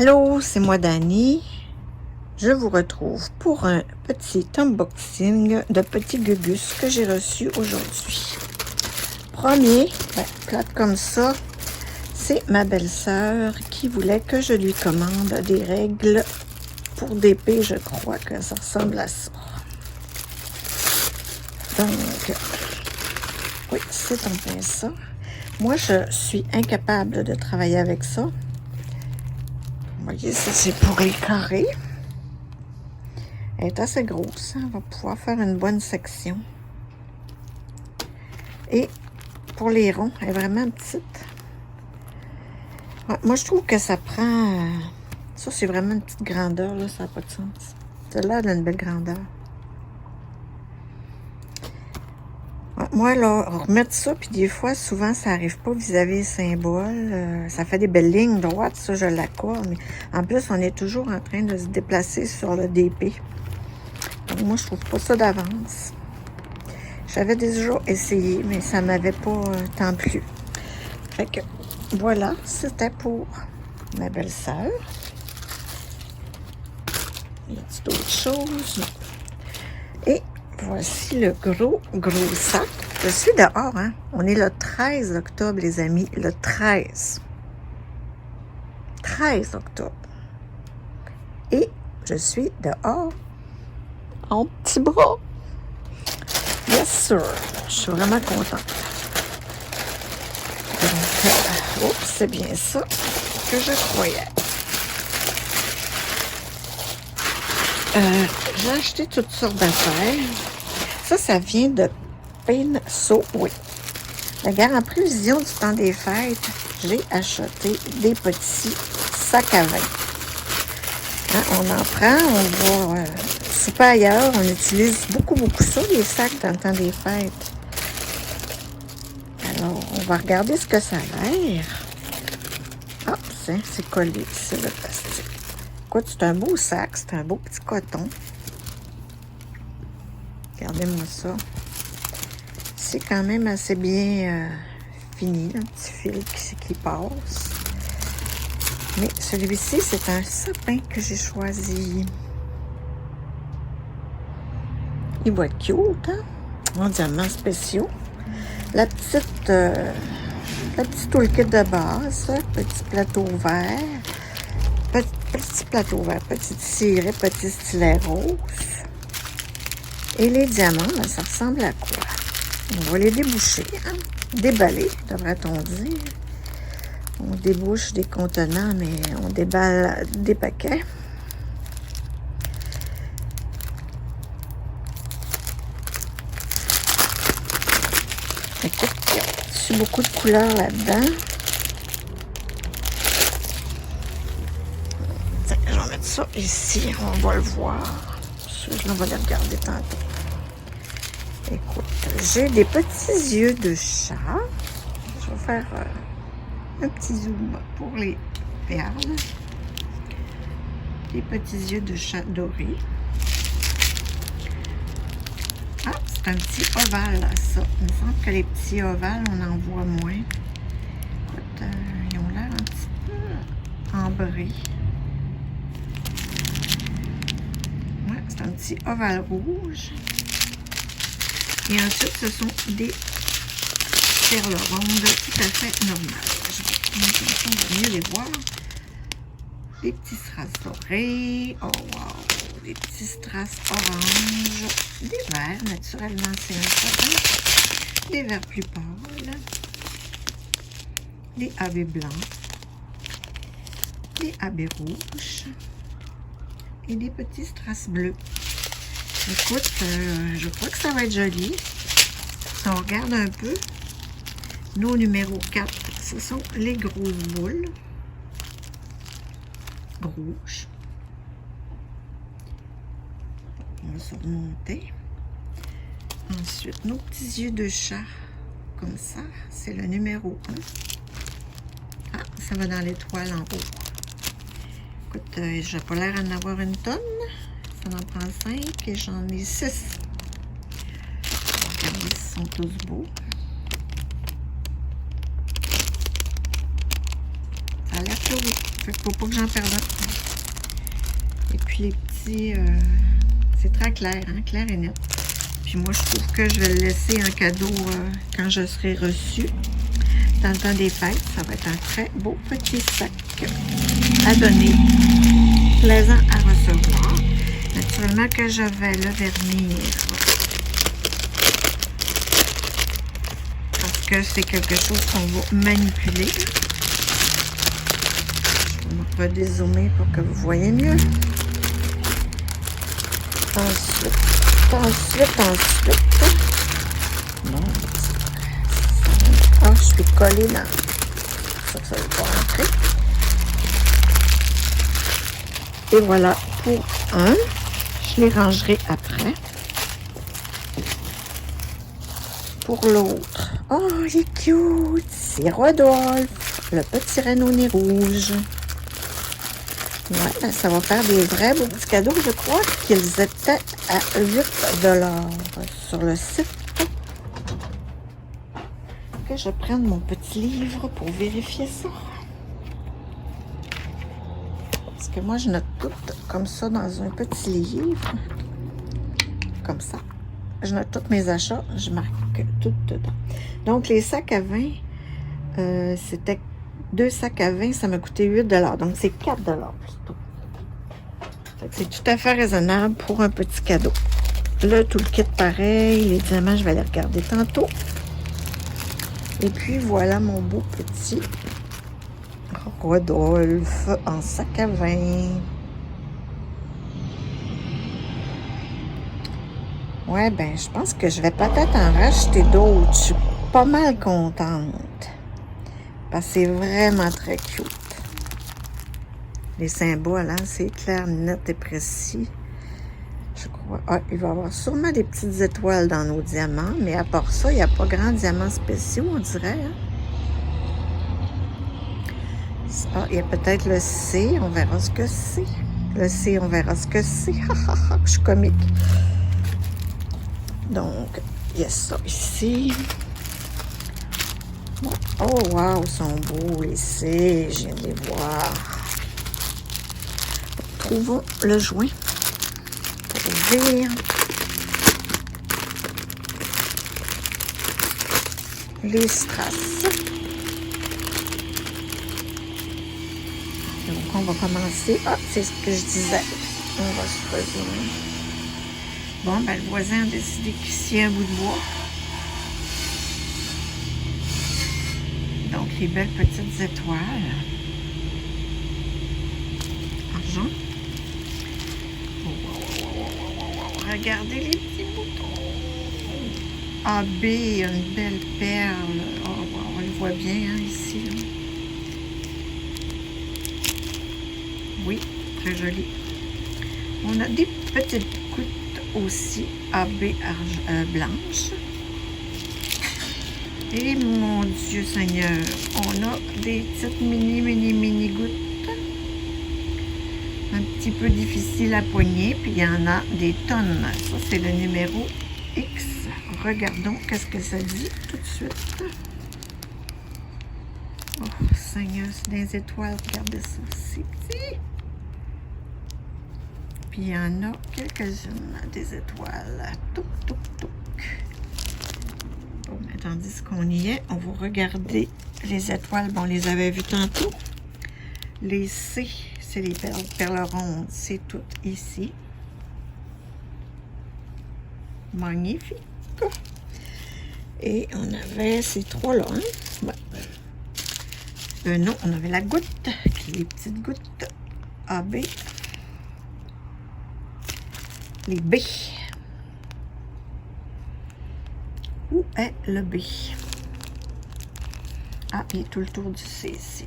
Allô, c'est moi Dani. Je vous retrouve pour un petit unboxing de petits gugus que j'ai reçu aujourd'hui. Premier, plate comme ça, c'est ma belle-sœur qui voulait que je lui commande des règles pour DP. Je crois que ça ressemble à ça. Donc, oui, c'est en plein ça. Moi, je suis incapable de travailler avec ça. Vous voyez, ça c'est pour les carrés. Elle est assez grosse, on va pouvoir faire une bonne section. Et pour les ronds, elle est vraiment petite. Ouais, moi, je trouve que ça prend... ça, c'est vraiment une petite grandeur, là, ça n'a pas de sens. Celle-là, elle a une belle grandeur. Ouais, moi, là, remettre ça, puis des fois, souvent, ça n'arrive pas vis-à-vis les symboles. Ça fait des belles lignes droites, ça, je l'accorde. Mais en plus, on est toujours en train de se déplacer sur le DP. Donc, moi, je trouve pas ça d'avance. J'avais déjà essayé, mais ça m'avait pas tant plu. Fait que, voilà, c'était pour ma belle-sœur. Y a-t-il d'autres choses? Et voici le gros sac. Je suis dehors, hein? On est le 13 octobre, les amis. Le 13. 13 octobre. Et je suis dehors en petit bras. Yes, sir. Je suis vraiment contente. Donc, c'est bien ça que je croyais. J'ai acheté toutes sortes d'affaires. Ça vient de Pinso-Oui. Regarde, en prévision du temps des fêtes, j'ai acheté des petits sacs à vin. Hein, on en prend, on va souper ailleurs. On utilise beaucoup ça, les sacs dans le temps des fêtes. Alors, on va regarder ce que ça a l'air. Ah, c'est collé, c'est le plastique. Écoute, c'est un beau sac, c'est un beau petit coton. Regardez-moi ça. C'est quand même assez bien fini, un petit fil qui passe. Mais celui-ci, c'est un sapin que j'ai choisi. Il va être cute, hein? Mondialement spéciaux. La petite toolkit de base, petit plateau vert, petit ciré, petit stylet rose. Et les diamants, ben, ça ressemble à quoi? On va les déboucher, hein? Déballer, devrait-on dire. On débouche des contenants, mais on déballe des paquets. Écoute, il y a beaucoup de couleurs là-dedans. Je vais mettre ça ici, on va le voir. On va les regarder tantôt. Écoute, j'ai des petits yeux de chat. Je vais faire un petit zoom pour les perles. Des petits yeux de chat dorés. Ah, c'est un petit ovale, ça. Il me semble que les petits ovales, on en voit moins. Écoute, ils ont l'air un petit peu ambrés. Ouais, c'est un petit ovale rouge. Et ensuite, ce sont des perles rondes tout à fait normales. On va mieux les voir. Des petits strass dorés. Oh wow! Des petits strass orange. Des verts, naturellement, c'est un sapin. Des verts plus pâles. Des AB blancs. Des AB rouges. Et des petits strass bleus. Écoute, je crois que ça va être joli. Si on regarde un peu, nos numéro 4, ce sont les grosses boules rouges. On va se remonter. Ensuite, nos petits yeux de chat, comme ça, c'est le numéro 1. Ah, ça va dans l'étoile en haut. Écoute, j'ai pas l'air d'en avoir une tonne. Ça en prend 5 et j'en ai 6. Regardez, ils sont tous beaux. Ça a l'air que oui. Fait qu'il faut pas que j'en perde un. Et puis les petits... c'est très clair, hein? Clair et net. Puis moi, je trouve que je vais le laisser en cadeau quand je serai reçue. Dans le temps des fêtes, ça va être un très beau petit sac à donner. Plaisant à recevoir. Naturellement que je vais le vernir. Parce que c'est quelque chose qu'on va manipuler. Je vais dézoomer pour que vous voyez mieux. Ensuite. Bon. Ah, je suis collée dans... Ça ne veut pas rentrer. Et voilà pour un. Je les rangerai après. Pour l'autre. Oh, il est cute. C'est Rodolphe, le petit renne au nez rouge. Ouais, ben ça va faire des vrais beaux petits cadeaux. Je crois qu'ils étaient à 8 $ sur le site. Que je prenne mon petit livre pour vérifier ça. Parce que moi, je note tout comme ça dans un petit livre. Comme ça. Je note tous mes achats. Je marque tout dedans. Donc, les sacs à vin, c'était 2 sacs à vin, ça m'a coûté 8 $. Donc, c'est 4 $ plutôt. C'est tout à fait raisonnable pour un petit cadeau. Là, tout le kit pareil. Les diamants, je vais les regarder tantôt. Et puis, voilà mon beau petit Rodolphe en sac à vin. Ouais, ben, je pense que je vais peut-être en racheter d'autres. Je suis pas mal contente. Parce que c'est vraiment très cute. Les symboles, hein, c'est clair, net et précis. Je crois. Ah, il va y avoir sûrement des petites étoiles dans nos diamants, mais à part ça, il n'y a pas grand diamants spéciaux, on dirait. Hein? Ah, il y a peut-être le C, on verra ce que c'est. Le C, on verra ce que c'est. Je suis comique. Donc, il y a ça ici. Oh, wow, ils sont beaux, les C, je viens de les voir. Trouvons le joint pour ouvrir. Les strass. Donc, on va commencer. Ah, c'est ce que je disais. On va se résumer. Bon, ben, le voisin a décidé qu'il scie un bout de bois. Donc, les belles petites étoiles. Argent. Regardez les petits boutons. AB, une belle perle. Oh, wow, on le voit bien hein, ici. Là. Oui, très joli. On a des petites gouttes aussi AB blanches. Et mon Dieu Seigneur, on a des petites mini gouttes. Un petit peu difficile à poigner, puis il y en a des tonnes. Ça, c'est le numéro X. Regardons qu'est-ce que ça dit tout de suite. Oh, Seigneur, c'est des étoiles. Regardez ça, c'est petit. Puis il y en a quelques-unes, des étoiles. Touc, touc, touc. Bon, mais tandis qu'on y est, on va regarder les étoiles. Bon, on les avait vues tantôt. Les C, c'est les perles rondes. C'est tout ici. Magnifique. Et on avait ces trois-là. Hein? Ouais. Non, on avait la goutte, les petites gouttes AB. Les B. Où est le B? Ah, il est tout le tour du C ici.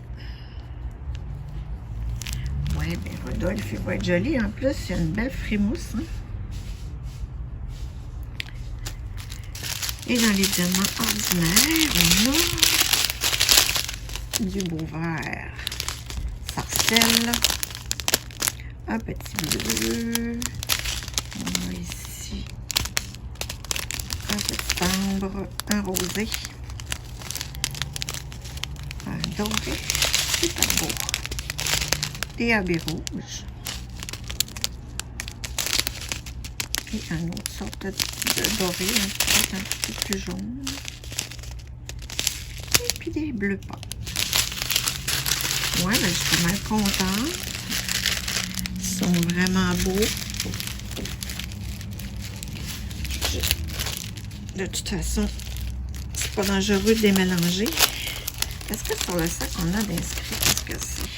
Ouais, bien Rodolphe, il va être joli. En plus, il y a une belle frimousse. Hein? Et dans les diamants ordinaires, on a du beau vert. Sarcelle. Un petit bleu. On a ici un petit ambre, un rosé, un doré. Super beau. des habits rouges. Et une autre sorte de doré, un petit peu plus jaune. Et puis des bleus pâles. Ouais, ben, je suis mal contente. Ils sont vraiment beaux. De toute façon, c'est pas dangereux de les mélanger. Est-ce que sur le sac, on a d'inscrit? Qu'est-ce que c'est?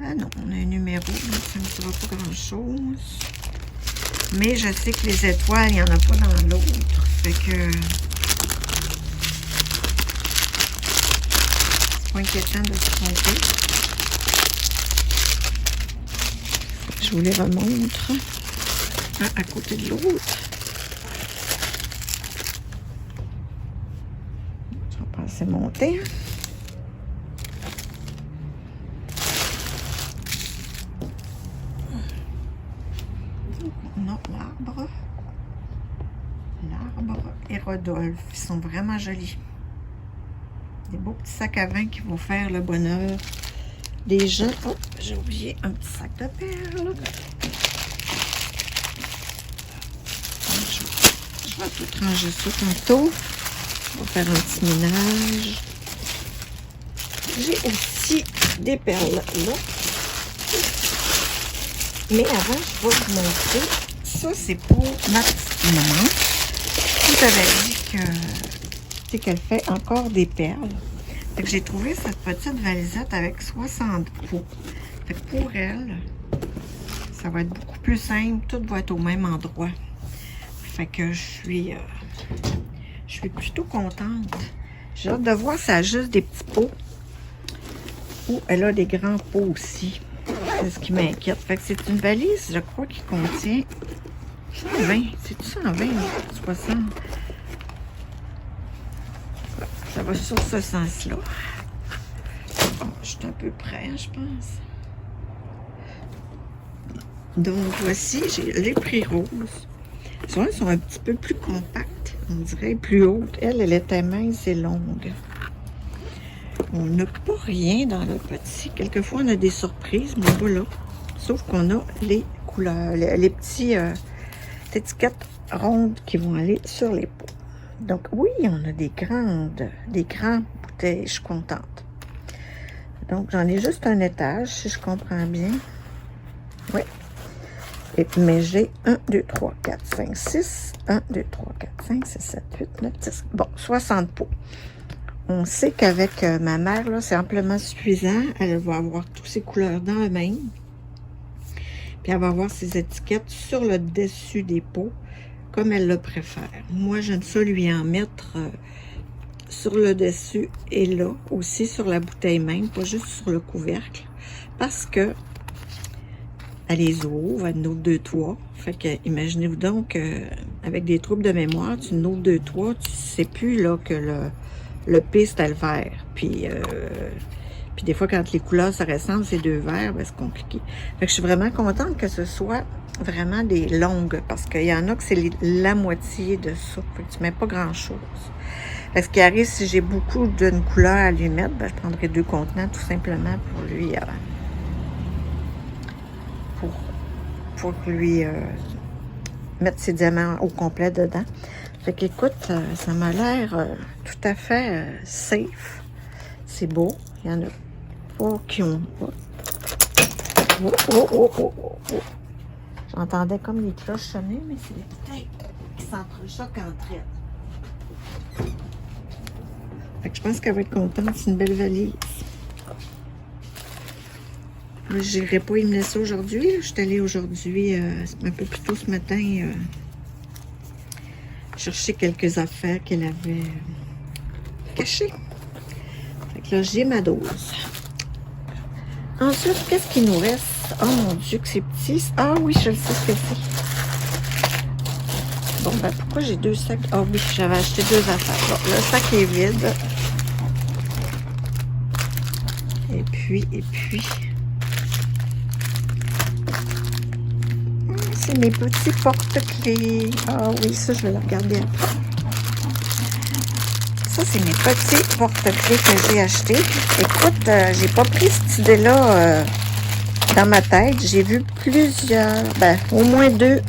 Ah non, on a un numéro, mais ça ne dira pas grand-chose. Mais je sais que les étoiles, il n'y en a pas dans l'autre. Fait que... c'est pas inquiétant de se tromper. Je vous les remontre. Ah, à côté de l'autre. Je vais passer monter. On a l'arbre. L'arbre et Rodolphe. Ils sont vraiment jolis. Des beaux petits sacs à vin qui vont faire le bonheur des gens. Oh, j'ai oublié un petit sac de perles. Je vais tout ranger ça tantôt. On va faire un petit ménage. J'ai aussi des perles là. Mais avant, je vais vous montrer. Ça, c'est pour ma petite maman. Je vous avais dit que qu'elle fait encore des perles. Fait que j'ai trouvé cette petite valisette avec 60 pots. Fait que pour elle, ça va être beaucoup plus simple. Tout va être au même endroit. Fait que je suis plutôt contente. J'ai hâte de voir si elle a juste des petits pots ou elle a des grands pots aussi. C'est ce qui m'inquiète. Fait que c'est une valise, je crois, qui contient 120. C'est-tu 120 ou 60? Ça va sur ce sens-là. Bon, je suis un peu près, je pense. Donc, voici, j'ai les prix roses. Souvent, elles sont un petit peu plus compactes. On dirait plus hautes. Elle était mince et longue. On n'a pas rien dans le petit. Quelquefois, on a des surprises, mais voilà. Sauf qu'on a les couleurs, les petits étiquettes rondes qui vont aller sur les pots. Donc, oui, on a des grandes bouteilles. Je suis contente. Donc, j'en ai juste un étage, si je comprends bien. Oui. Mais j'ai 1, 2, 3, 4, 5, 6. 1, 2, 3, 4, 5, 6, 7, 8, 9, 10. Bon, 60 pots. On sait qu'avec ma mère, là, c'est amplement suffisant. Elle va avoir toutes ces couleurs dans le même. Puis elle va avoir ses étiquettes sur le dessus des pots, comme elle le préfère. Moi, j'aime ça lui en mettre sur le dessus et là, aussi sur la bouteille même, pas juste sur le couvercle. Parce que elle les ouvre, elle note 2, 3. Fait que, imaginez-vous donc, avec des troubles de mémoire, tu notes 2, 3, tu sais plus là que le P, c'était le vert. Puis des fois, quand les couleurs se ressemblent, c'est 2 verts, ben, c'est compliqué. Fait que je suis vraiment contente que ce soit vraiment des longues, parce qu'il y en a que c'est la moitié de ça. Fait que tu mets pas grand-chose. Ce qui arrive, si j'ai beaucoup d'une couleur à lui mettre, ben, je prendrai 2 contenants, tout simplement, pour lui mettre ses diamants au complet dedans. Fait qu'écoute, ça m'a l'air tout à fait safe. C'est beau. Il y en a pas qui ont pas. Oh, oh, oh, oh, oh, oh. J'entendais comme les cloches sonner, mais c'est les bouteilles qui s'entrechoquent entre elles. Fait que je pense qu'elle va être contente. C'est une belle valise. Moi, je n'irai pas y mener ça aujourd'hui. Je suis allée aujourd'hui, un peu plus tôt ce matin, chercher quelques affaires qu'elle avait cachées. Fait que là, j'ai ma dose. Ensuite, qu'est-ce qu'il nous reste? Oh mon Dieu, que c'est petit. Ah oui, je le sais ce que c'est. Bon, ben pourquoi j'ai 2 sacs? Ah oui, j'avais acheté 2 affaires. Bon, le sac est vide. Et puis... c'est mes petits porte-clés. Ah oui, ça, je vais le regarder après. Ça, c'est mes petits porte-clés que j'ai achetés. Écoute, j'ai pas pris cette idée-là dans ma tête. J'ai vu plusieurs, ben, au moins 2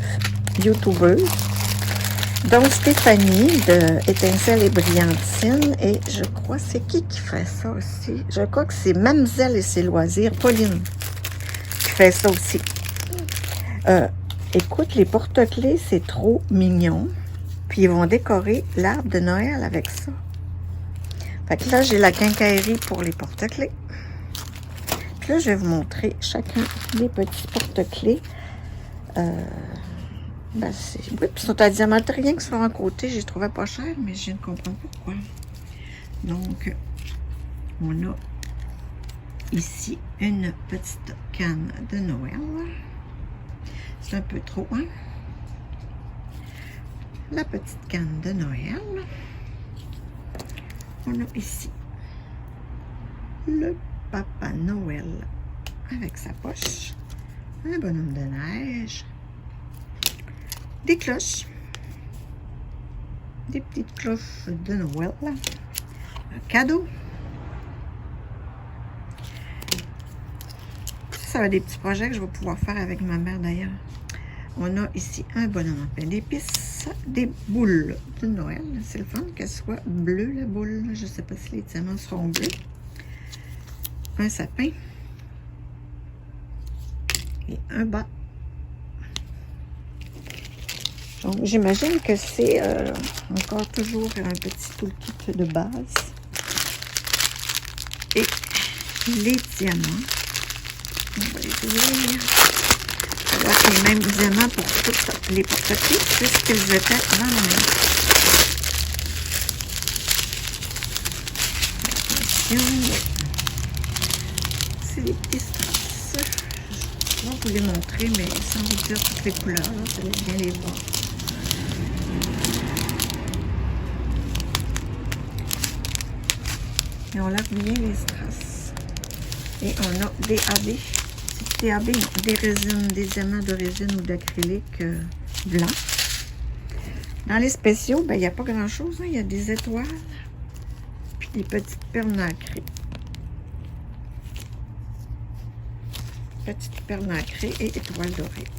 YouTubers, dont Stéphanie de Étincelle et Brillantine. Et je crois, c'est qui fait ça aussi? Je crois que c'est Mademoiselle et ses loisirs, Pauline, qui fait ça aussi. Écoute, les porte-clés, c'est trop mignon. Puis ils vont décorer l'arbre de Noël avec ça. Fait que là, j'ai la quincaillerie pour les porte-clés. Puis là, je vais vous montrer chacun des petits porte-clés. Ben oui, puis ils sont à diamante, rien que sur un côté, j'ai trouvé pas cher, mais je ne comprends pas pourquoi. Donc, on a ici une petite canne de Noël. C'est un peu trop, hein? La petite canne de Noël. On a ici le Papa Noël avec sa poche, un bonhomme de neige, des cloches, des petites cloches de Noël, un cadeau. Ça va être des petits projets que je vais pouvoir faire avec ma mère d'ailleurs. On a ici un bonhomme en pain d'épices, des boules de Noël. C'est le fun qu'elle soit bleue, la boule. Je ne sais pas si les diamants seront bleus. Un sapin. Et un bas. Donc, j'imagine que c'est encore toujours un petit toolkit de base. Et les diamants. On va les ouvrir. Ça doit être les mêmes diamants pour toutes les porte-clés, puisqu'ils étaient dans la même. Attention. C'est des petits strass. Je vais vous les montrer, mais sans vous dire toutes les couleurs. Là, vous allez bien les voir. Et on lave bien les strass. Et on a des AB. Des AB, non, des résines, des diamants de résine ou d'acrylique blanc. Dans les spéciaux, ben, il n'y a pas grand-chose. Hein. Il y a des étoiles. Puis des petites perles nacrées. Petites perles nacrées et étoiles dorées.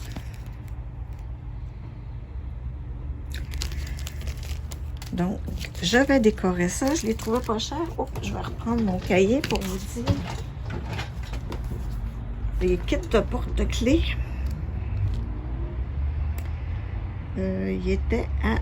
Donc, je vais décorer ça. Je l'ai trouvé pas cher. Oh, je vais reprendre mon cahier pour vous dire. Les kits de porte-clés. Il était à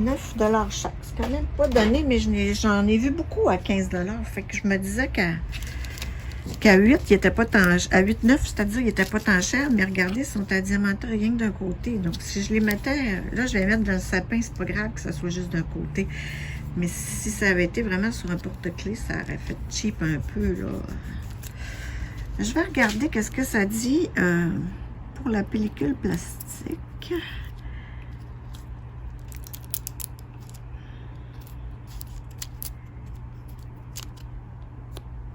9 $ chaque. C'est quand même pas donné, mais j'en ai vu beaucoup à 15 $. Fait que je me disais qu'à 8, il était pas tant à 8, 9, c'est-à-dire il était pas tant cher, mais regardez, ils sont à diamanter rien que d'un côté. Donc si je les mettais, là je vais les mettre dans le sapin, c'est pas grave que ça soit juste d'un côté. Mais si ça avait été vraiment sur un porte-clés, ça aurait fait cheap un peu, là. Je vais regarder qu'est-ce que ça dit pour la pellicule plastique.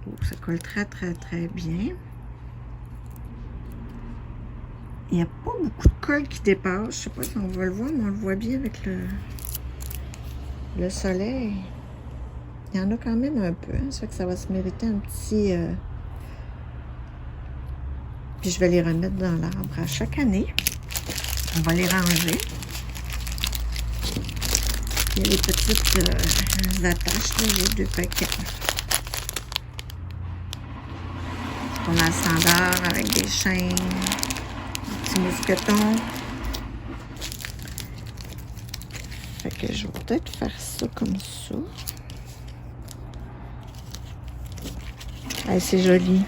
Oh, ça colle très, très, très bien. Il n'y a pas beaucoup de colle qui dépasse. Je ne sais pas si on va le voir, mais on le voit bien avec le soleil. Il y en a quand même un peu. Hein, ça fait que ça va se mériter un petit... Puis je vais les remettre dans l'arbre à chaque année. On va les ranger. Il y a les petites attaches, là, les 2 paquets. Pour l'encendeur avec des chaînes, des petits mousquetons. Fait que je vais peut-être faire ça comme ça. Ah, c'est joli.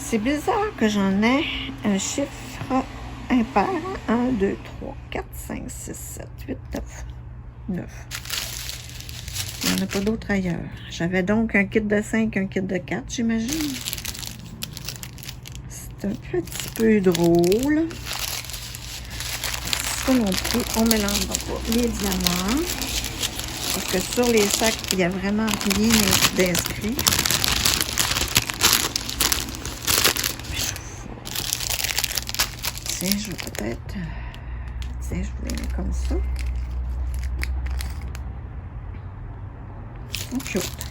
C'est bizarre que j'en ai un chiffre impair. 1, 2, 3, 4, 5, 6, 7, 8, 9. Il n'y en a pas d'autres ailleurs. J'avais donc un kit de 5, un kit de 4, j'imagine. C'est un petit peu drôle. Ça non plus, on ne mélange pas les diamants. Parce que sur les sacs, il n'y a vraiment rien d'inscrit. Tiens, je vais peut-être Tiens, je vous les mets comme ça. Ils sont cute.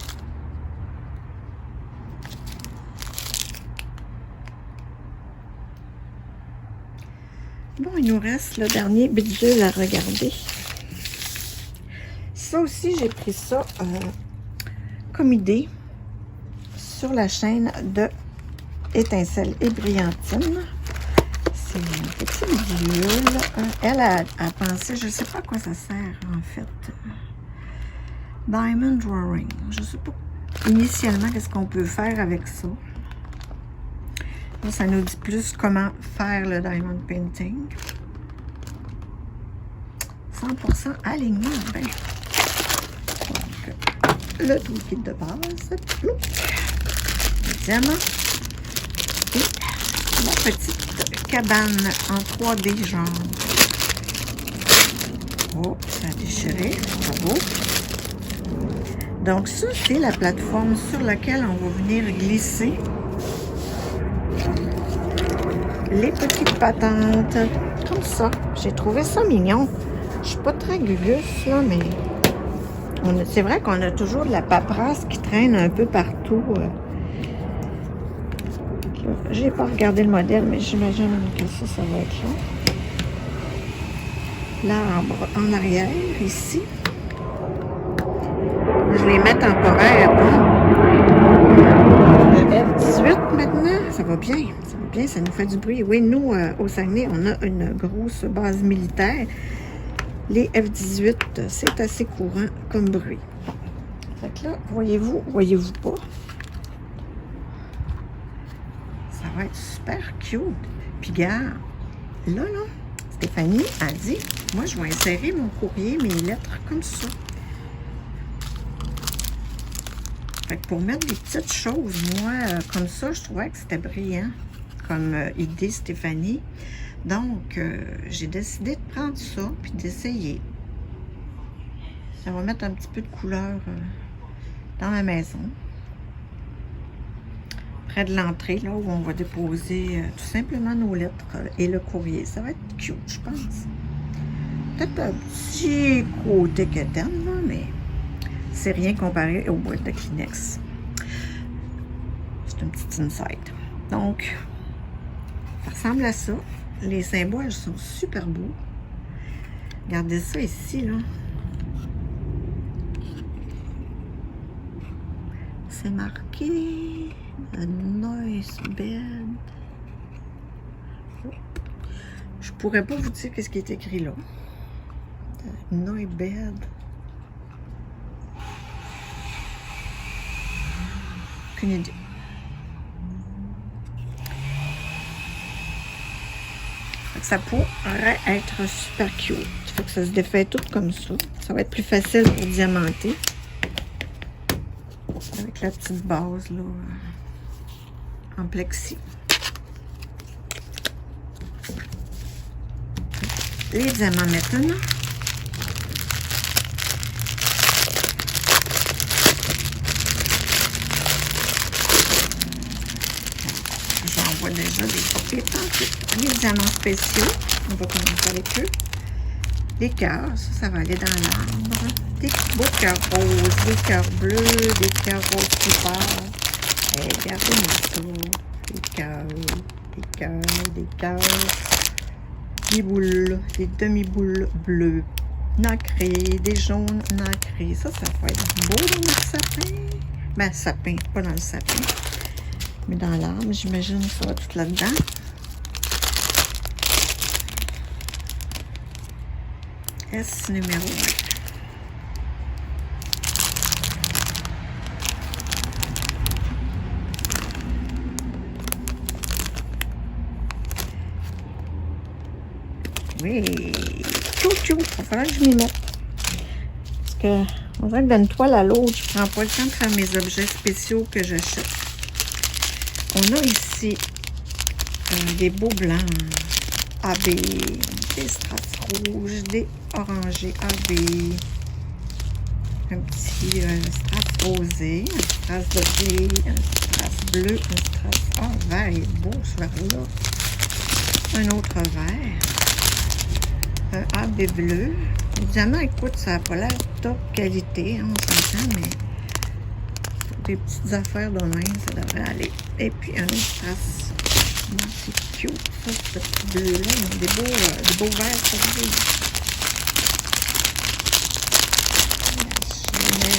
Bon, il nous reste le dernier bidule à regarder. Ça aussi, j'ai pris ça comme idée sur la chaîne de Étincelle et Brillantine. C'est un petit bidule. Elle a pensé, je ne sais pas à quoi ça sert en fait. Diamond Drawing. Je ne sais pas initialement qu'est-ce qu'on peut faire avec ça. Là, ça nous dit plus comment faire le Diamond Painting. 100% alignement. Ben. Donc, le liquide de base. Le diamant. Et la petite cabane en 3D genre. Oh, ça a déchiré. Bravo. Donc ça, c'est la plateforme sur laquelle on va venir glisser les petites patentes. Comme ça. J'ai trouvé ça mignon. Je suis pas très gugus, là, mais c'est vrai qu'on a toujours de la paperasse qui traîne un peu partout. J'ai pas regardé le modèle, mais j'imagine que ça va être là. L'arbre en arrière, ici. Je les mets temporaires. Le F18 maintenant, ça va bien. Ça va bien, ça nous fait du bruit. Oui, nous, au Saguenay, on a une grosse base militaire. Les F18, c'est assez courant comme bruit. Fait que là, voyez-vous pas? Ça va être super cute. Puis regarde, là, Stéphanie a dit, moi, je vais insérer mon courrier, mes lettres comme ça. Fait que pour mettre des petites choses, moi, comme ça, je trouvais que c'était brillant comme idée, Stéphanie. Donc, j'ai décidé de prendre ça puis d'essayer. Ça va mettre un petit peu de couleur dans ma maison. Près de l'entrée, là où on va déposer tout simplement nos lettres et le courrier. Ça va être cute, je pense. Peut-être un petit côté quétaine, là, mais c'est rien comparé aux boîtes de Kleenex. C'est un petit insight. Donc, ça ressemble à ça. Les symboles sont super beaux. Regardez ça ici, là. C'est marqué le noise bed. Je pourrais pas vous dire qu'est-ce qui est écrit là. Noise bed. Aucune idée. Ça pourrait être super cute. Fait que ça se défait tout comme ça. Ça va être plus facile pour diamanter. Avec la petite base là en plexi. Les diamants maintenant. J'envoie déjà des papiers tantôt. Les diamants spéciaux. On va commencer avec eux. Les cœurs, ça va aller dans l'arbre. Des beaux cœurs roses, des cœurs bleus, des cœurs roses qui partent. Et regardez-moi ça. Des cœurs, des cœurs, des cœurs. Des boules, des demi-boules bleues. Nacrées, des jaunes nacrés. Ça va être beau dans le sapin. Ben, sapin, pas dans le sapin. Mais dans l'arbre, j'imagine que ça va tout là-dedans. S numéro 1. Oui, chou-chou, il va falloir que je m'y mette. Parce que, on dirait que d'une toile à l'autre, je prends pas le temps de faire mes objets spéciaux que j'achète. On a ici des beaux blancs AB, des strass rouges, des orangés AB, un petit strass rosé, un strass doré, un strass bleu, un strass... Ah, vert, il est beau ce vert-là. Un autre vert. bois bleu. Évidemment, écoute, ça n'a pas l'air top qualité, hein, on s'entend, mais pour des petites affaires de même, ça devrait aller. Et puis, un autre strass. C'est cute, ça, ce petit bleu-là. Ils ont des beaux verres, ça veut dire. Je mets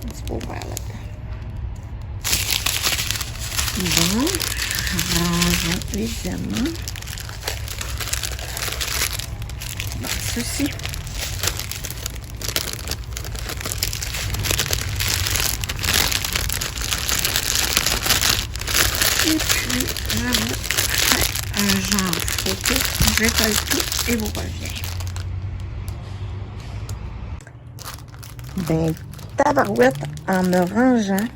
un petit beau vert là-dedans. Bon, rangeons les diamants. Bon, ceci. Et puis, je vais faire un genre photo. J'étale tout et vous reviens. Ben, tabarouette, en me rangeant,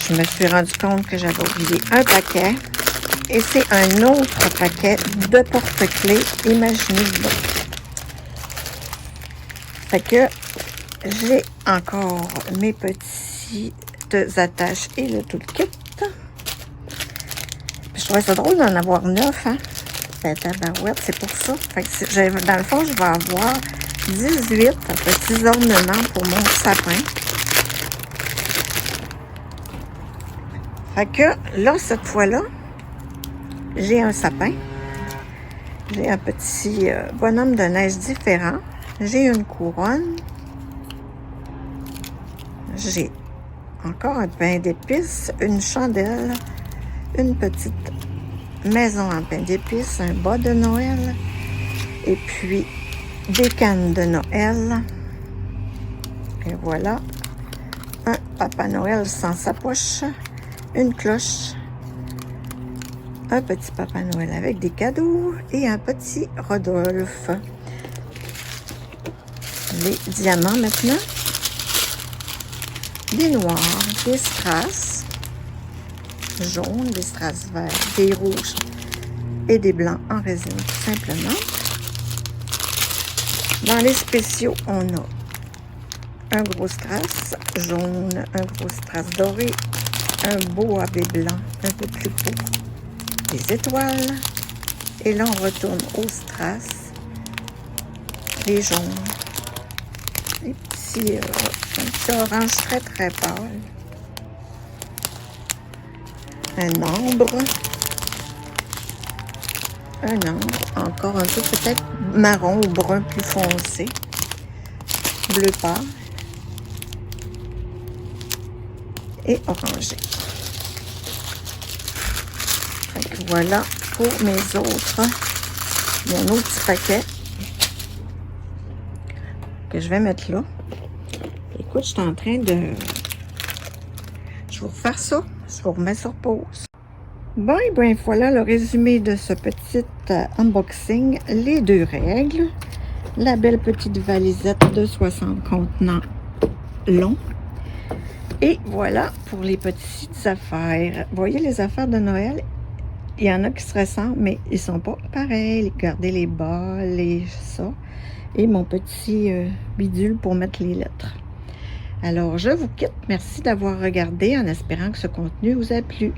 je me suis rendu compte que j'avais oublié un paquet. Et c'est un autre paquet de porte-clés. Imaginez-vous. Fait que j'ai encore mes petites attaches et le toolkit. Je trouvais ça drôle d'en avoir 9, hein? Ben, tabarouette, c'est pour ça. Fait que dans le fond, je vais avoir 18 petits ornements pour mon sapin. Fait que là, cette fois-là, j'ai un sapin. J'ai un petit bonhomme de neige différent. J'ai une couronne. J'ai encore un pain d'épices, une chandelle, une petite maison en pain d'épices, un bas de Noël, et puis des cannes de Noël. Et voilà, un Papa Noël sans sa poche, une cloche, un petit Papa Noël avec des cadeaux et un petit Rodolphe. Les diamants maintenant. Des noirs, des strass jaunes, des strass verts, des rouges et des blancs en résine tout simplement. Dans les spéciaux, on a un gros strass jaune, un gros strass doré, un beau AB blanc un peu plus beau, des étoiles, et là on retourne au strass, les jaunes, les petits, un petit orange très très pâle, un ambre, encore un peu peut-être marron ou brun plus foncé, bleu pâle et orangé. Voilà pour mes autres, mon autre petit paquet que je vais mettre là. Écoute, je suis en train de... Je vais vous refaire ça. Je vous remets sur pause. Bon, et bien voilà le résumé de ce petit unboxing. Les 2 règles. La belle petite valisette de 60 contenants longs. Et voilà pour les petites affaires. Vous voyez les affaires de Noël? Il y en a qui se ressemblent, mais ils sont pas pareils. Regardez les bas, ça. Et mon petit bidule pour mettre les lettres. Alors, je vous quitte. Merci d'avoir regardé en espérant que ce contenu vous a plu.